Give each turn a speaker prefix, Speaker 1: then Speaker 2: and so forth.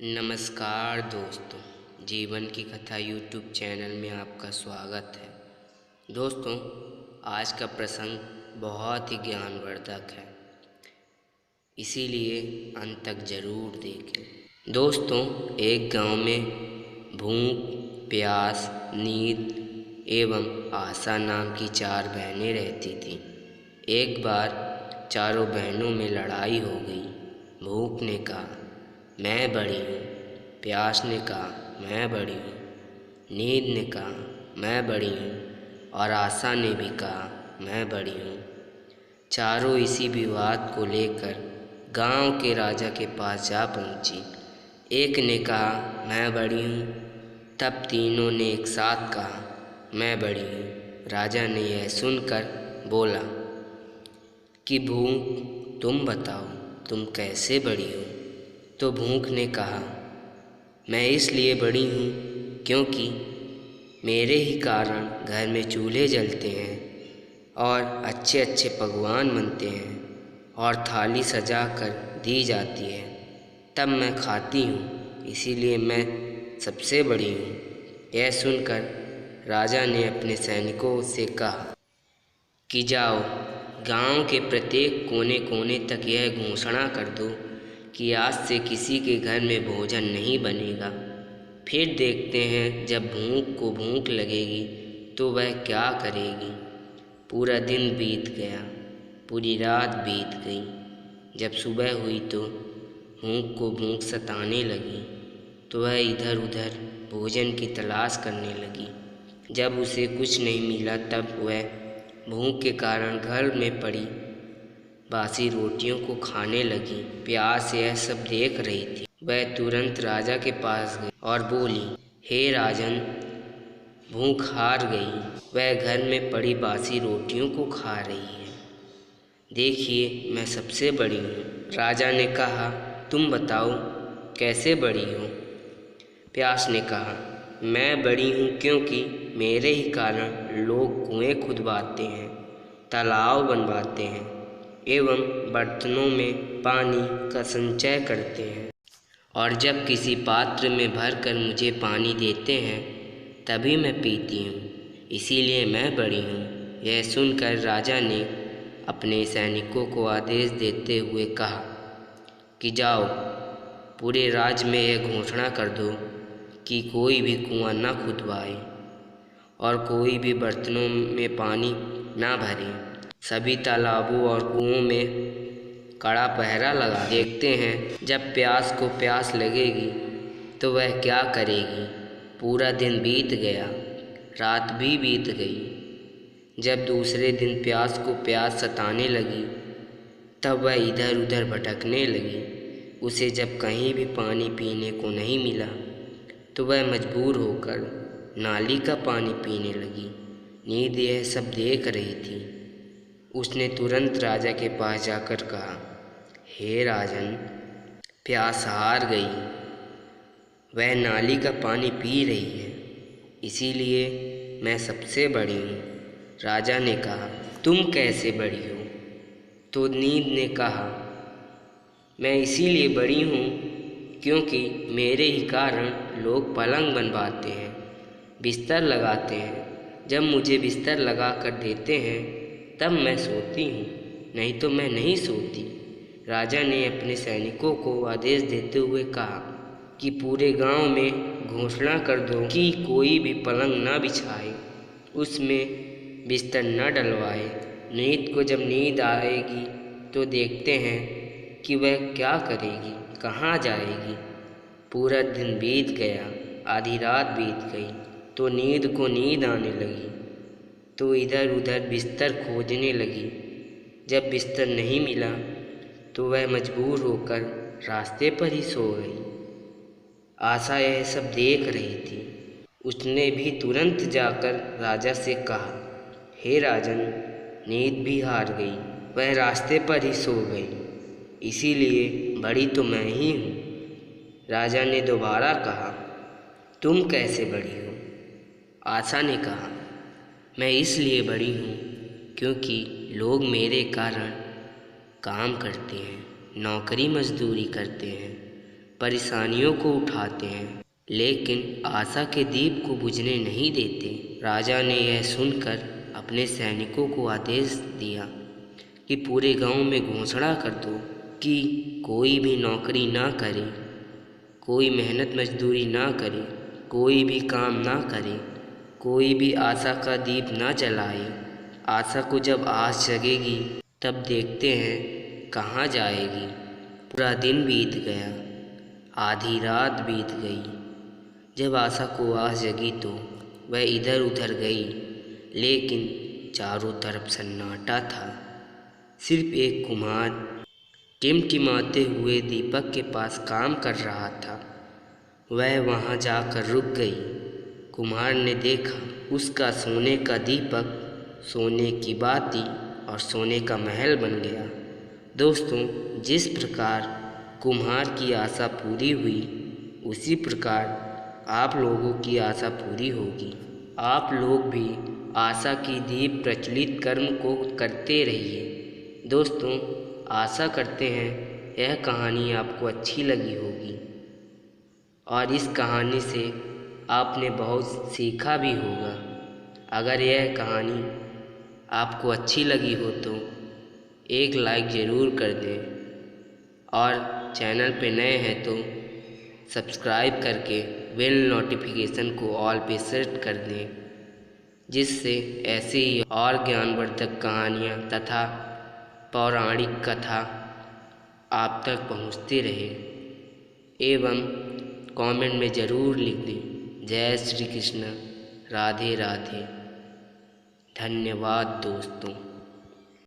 Speaker 1: नमस्कार दोस्तों, जीवन की कथा यूट्यूब चैनल में आपका स्वागत है। दोस्तों, आज का प्रसंग बहुत ही ज्ञानवर्धक है, इसीलिए अंत तक ज़रूर देखें। दोस्तों, एक गांव में भूख, प्यास, नींद एवं आशा नाम की 4 बहनें रहती थीं। एक बार चारों बहनों में लड़ाई हो गई। भूख ने कहा, मैं बड़ी हूँ। प्यास ने कहा, मैं बड़ी हूँ। नींद ने कहा, मैं बड़ी हूँ। और आशा ने भी कहा, मैं बड़ी हूँ। चारों इसी विवाद को लेकर गांव के राजा के पास जा पहुँची। एक ने कहा, मैं बड़ी हूँ। तब तीनों ने एक साथ कहा, मैं बड़ी हूँ। राजा ने यह सुनकर बोला कि भूख, तुम बताओ, तुम कैसे बड़ी हो? तो भूख ने कहा, मैं इसलिए बड़ी हूँ क्योंकि मेरे ही कारण घर में चूल्हे जलते हैं और अच्छे अच्छे पकवान बनते हैं और थाली सजा कर दी जाती है, तब मैं खाती हूँ, इसीलिए मैं सबसे बड़ी हूँ। यह सुनकर राजा ने अपने सैनिकों से कहा कि जाओ, गांव के प्रत्येक कोने कोने तक यह घोषणा कर दो कि आज से किसी के घर में भोजन नहीं बनेगा। फिर देखते हैं, जब भूख को भूख लगेगी तो वह क्या करेगी। पूरा दिन बीत गया, पूरी रात बीत गई। जब सुबह हुई तो भूख को भूख सताने लगी, तो वह इधर उधर भोजन की तलाश करने लगी। जब उसे कुछ नहीं मिला, तब वह भूख के कारण घर में पड़ी बासी रोटियों को खाने लगी। प्यास यह सब देख रही थी। वह तुरंत राजा के पास गई और बोली, हे राजन, भूख हार गई। वह घर में पड़ी बासी रोटियों को खा रही है। देखिए, मैं सबसे बड़ी हूँ। राजा ने कहा, तुम बताओ, कैसे बड़ी हो? प्यास ने कहा, मैं बड़ी हूँ क्योंकि मेरे ही कारण लोग कुएं खुदवाते हैं, तालाब बनवाते हैं एवं बर्तनों में पानी का संचय करते हैं, और जब किसी पात्र में भरकर मुझे पानी देते हैं तभी मैं पीती हूँ, इसीलिए मैं बड़ी हूँ। यह सुनकर राजा ने अपने सैनिकों को आदेश देते हुए कहा कि जाओ, पूरे राज्य में यह घोषणा कर दो कि कोई भी कुआं न खुदवाए और कोई भी बर्तनों में पानी ना भरे। सभी तालाबों और कुओं में कड़ा पहरा लगा। देखते हैं, जब प्यास को प्यास लगेगी तो वह क्या करेगी। पूरा दिन बीत गया, रात भी बीत गई। जब दूसरे दिन प्यास को प्यास सताने लगी, तब वह इधर उधर भटकने लगी। उसे जब कहीं भी पानी पीने को नहीं मिला तो वह मजबूर होकर नाली का पानी पीने लगी। नींद यह सब देख रही थी। उसने तुरंत राजा के पास जाकर कहा, हे राजन, प्यास हार गई, वह नाली का पानी पी रही है, इसीलिए मैं सबसे बड़ी हूँ। राजा ने कहा, तुम कैसे बड़ी हो? तो नींद ने कहा, मैं इसीलिए बड़ी हूँ क्योंकि मेरे ही कारण लोग पलंग बनवाते हैं, बिस्तर लगाते हैं। जब मुझे बिस्तर लगा कर देते हैं तब मैं सोती हूँ, नहीं तो मैं नहीं सोती। राजा ने अपने सैनिकों को आदेश देते हुए कहा कि पूरे गांव में घोषणा कर दो कि कोई भी पलंग न बिछाए, उसमें बिस्तर न डलवाए। नींद को जब नींद आएगी तो देखते हैं कि वह क्या करेगी, कहाँ जाएगी। पूरा दिन बीत गया, आधी रात बीत गई, तो नींद को नींद आने लगी, तो इधर उधर बिस्तर खोजने लगी। जब बिस्तर नहीं मिला तो वह मजबूर होकर रास्ते पर ही सो गई। आशा यह सब देख रही थी। उसने भी तुरंत जाकर राजा से कहा, हे राजन, नींद भी हार गई, वह रास्ते पर ही सो गई, इसीलिए बड़ी तो मैं ही हूँ। राजा ने दोबारा कहा, तुम कैसे बड़ी हो? आशा ने कहा, मैं इसलिए बड़ी हूँ क्योंकि लोग मेरे कारण काम करते हैं, नौकरी मजदूरी करते हैं, परेशानियों को उठाते हैं, लेकिन आशा के दीप को बुझने नहीं देते। राजा ने यह सुनकर अपने सैनिकों को आदेश दिया कि पूरे गांव में घोषणा कर दो कि कोई भी नौकरी ना करे, कोई मेहनत मजदूरी ना करे, कोई भी काम ना करे, कोई भी आशा का दीप ना जलाए। आशा को जब आस जगेगी तब देखते हैं कहाँ जाएगी। पूरा दिन बीत गया, आधी रात बीत गई। जब आशा को आस जगी तो वह इधर उधर गई, लेकिन चारों तरफ सन्नाटा था। सिर्फ एक कुम्हार टिमटिमाते हुए दीपक के पास काम कर रहा था। वह वहां जाकर रुक गई। कुम्हार ने देखा उसका सोने का दीपक, सोने की बाती और सोने का महल बन गया। दोस्तों, जिस प्रकार कुम्हार की आशा पूरी हुई, उसी प्रकार आप लोगों की आशा पूरी होगी। आप लोग भी आशा की दीप प्रज्वलित कर्म को करते रहिए। दोस्तों, आशा करते हैं यह कहानी आपको अच्छी लगी होगी और इस कहानी से आपने बहुत सीखा भी होगा। अगर यह कहानी आपको अच्छी लगी हो तो एक लाइक ज़रूर कर दें और चैनल पे नए हैं तो सब्सक्राइब करके बेल नोटिफिकेशन को ऑल पे सेट कर दें, जिससे ऐसे ही और ज्ञानवर्धक कहानियाँ तथा पौराणिक कथा आप तक पहुँचती रहे। एवं कमेंट में ज़रूर लिख दें जय श्री कृष्ण, राधे राधे। धन्यवाद दोस्तों।